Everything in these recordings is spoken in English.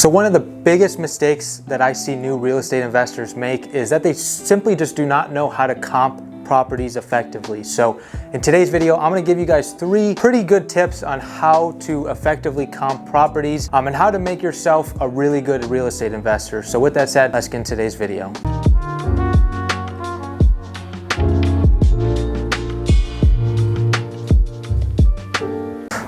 So one of the biggest mistakes that I see new real estate investors make is that they simply just do not know how to comp properties effectively. So in today's video, I'm gonna give you guys 3 pretty good tips on how to effectively comp properties and how to make yourself a really good real estate investor. So with that said, let's get into today's video.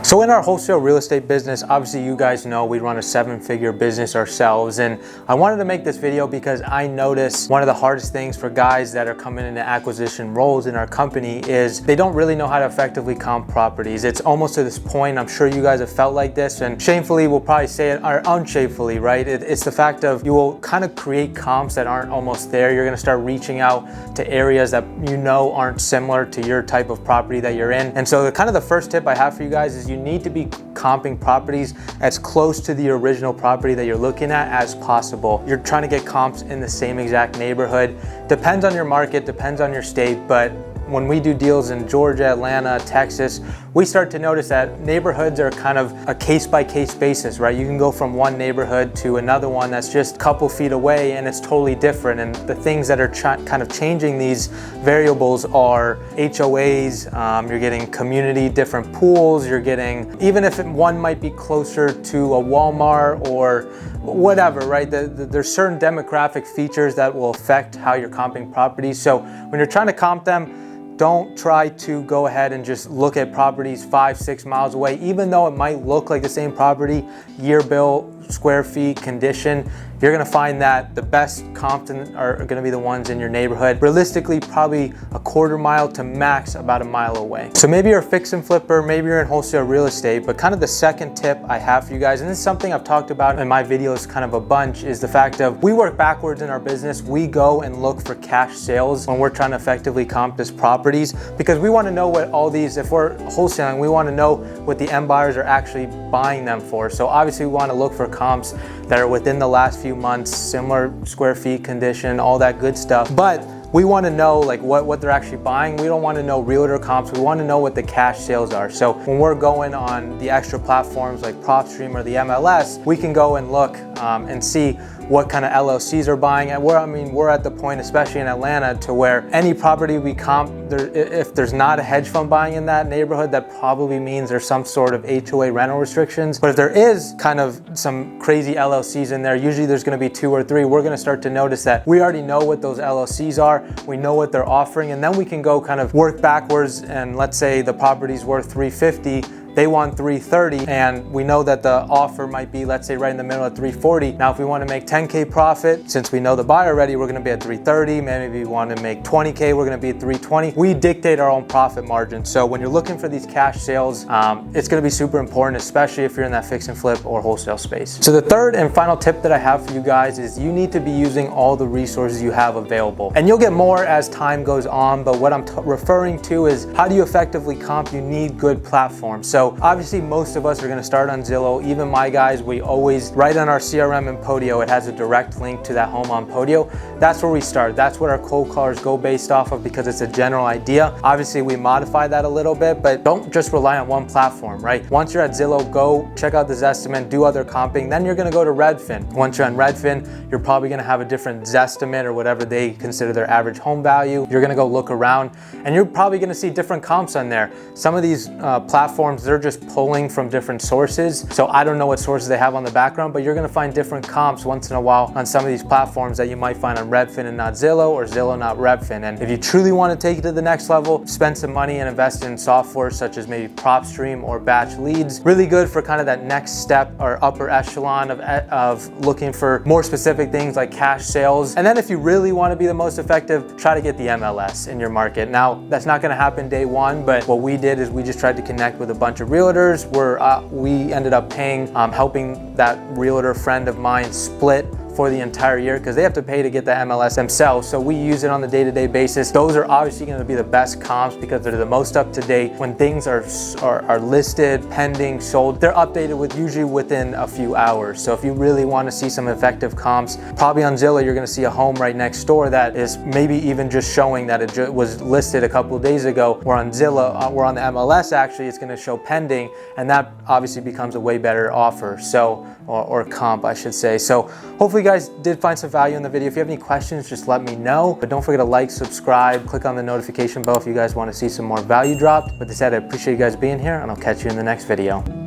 So in our wholesale real estate business, obviously you guys know we run a 7-figure business ourselves, and I wanted to make this video because I noticed one of the hardest things for guys that are coming into acquisition roles in our company is they don't really know how to effectively comp properties. It's almost to this point, I'm sure you guys have felt like this, and shamefully we'll probably say it, or unshamefully, right? It's the fact of you will kind of create comps that aren't almost there. You're gonna start reaching out to areas that you know aren't similar to your type of property that you're in. And so the first tip I have for you guys is you need to be comping properties as close to the original property that you're looking at as possible. You're trying to get comps in the same exact neighborhood. Depends on your market, depends on your state, but when we do deals in Georgia, Atlanta, Texas, we start to notice that neighborhoods are kind of a case-by-case basis, right? You can go from one neighborhood to another one that's just a couple feet away and it's totally different. And the things that are kind of changing these variables are HOAs, you're getting community, different pools, you're getting, even if one might be closer to a Walmart or whatever, right? There's certain demographic features that will affect how you're comping properties. So when you're trying to comp them, don't try to go ahead and just look at properties 5-6 miles away, even though it might look like the same property, year built, square feet, condition. You're gonna find that the best comps are gonna be the ones in your neighborhood. Realistically, probably a quarter mile to max about a mile away. So maybe you're a fix and flipper, maybe you're in wholesale real estate, but kind of the second tip I have for you guys, and this is something I've talked about in my videos kind of a bunch, is the fact of we work backwards in our business. We go and look for cash sales when we're trying to effectively comp this properties, because we wanna know what all these, if we're wholesaling, we wanna know what the end buyers are actually buying them for. So obviously we wanna look for comps that are within the last few months, similar square feet, condition, all that good stuff. But we want to know like what they're actually buying. We don't want to know realtor comps. We want to know what the cash sales are. So when we're going on the extra platforms like Propstream or the MLS, we can go and look and see what kind of LLCs are buying. And we're at the point, especially in Atlanta, to where any property we comp, if there's not a hedge fund buying in that neighborhood, that probably means there's some sort of HOA rental restrictions. But if there is kind of some crazy LLCs in there, usually there's gonna be 2 or 3, we're gonna start to notice that we already know what those LLCs are, we know what they're offering, and then we can go kind of work backwards, and let's say the property's worth $350, they want $330, and we know that the offer might be, let's say, right in the middle at $340. Now, if we want to make $10K profit, since we know the buyer already, we're going to be at $330. Maybe we want to make $20K, we're going to be at $320. We dictate our own profit margin. So when you're looking for these cash sales, it's going to be super important, especially if you're in that fix and flip or wholesale space. So the third and final tip that I have for you guys is you need to be using all the resources you have available. And you'll get more as time goes on, but what I'm referring to is how do you effectively comp? You need good platforms. So obviously most of us are gonna start on Zillow. Even my guys, we always write on our CRM in Podio, it has a direct link to that home on Podio. That's where we start. That's what our cold callers go based off of, because it's a general idea. Obviously we modify that a little bit, but don't just rely on one platform, right? Once you're at Zillow, go check out the Zestimate, do other comping, then you're gonna go to Redfin. Once you're on Redfin, you're probably gonna have a different Zestimate or whatever they consider their average home value. You're gonna go look around and you're probably gonna see different comps on there. Some of these platforms, they're just pulling from different sources. So I don't know what sources they have on the background, but you're gonna find different comps once in a while on some of these platforms that you might find on Redfin and not Zillow, or Zillow not Redfin. And if you truly wanna take it to the next level, spend some money and invest in software such as maybe Propstream or Batch Leads. Really good for kind of that next step or upper echelon of looking for more specific things like cash sales. And then if you really wanna be the most effective, try to get the MLS in your market. Now, that's not gonna happen day one, but what we did is we just tried to connect with a bunch of realtors where we ended up paying, helping that realtor friend of mine split for the entire year because they have to pay to get the MLS themselves. So we use it on the day-to-day basis. Those are obviously going to be the best comps because they're the most up to date. When things are listed, pending, sold, they're updated usually within a few hours. So if you really want to see some effective comps, probably on Zillow you're going to see a home right next door that is maybe even just showing that it was listed a couple of days ago. Where on Zillow, or on the MLS actually, it's going to show pending, and that obviously becomes a way better offer. So or comp, I should say. So hopefully you guys did find some value in the video. If you have any questions, just let me know. But don't forget to like, subscribe, click on the notification bell if you guys want to see some more value dropped. With that said, I appreciate you guys being here, and I'll catch you in the next video.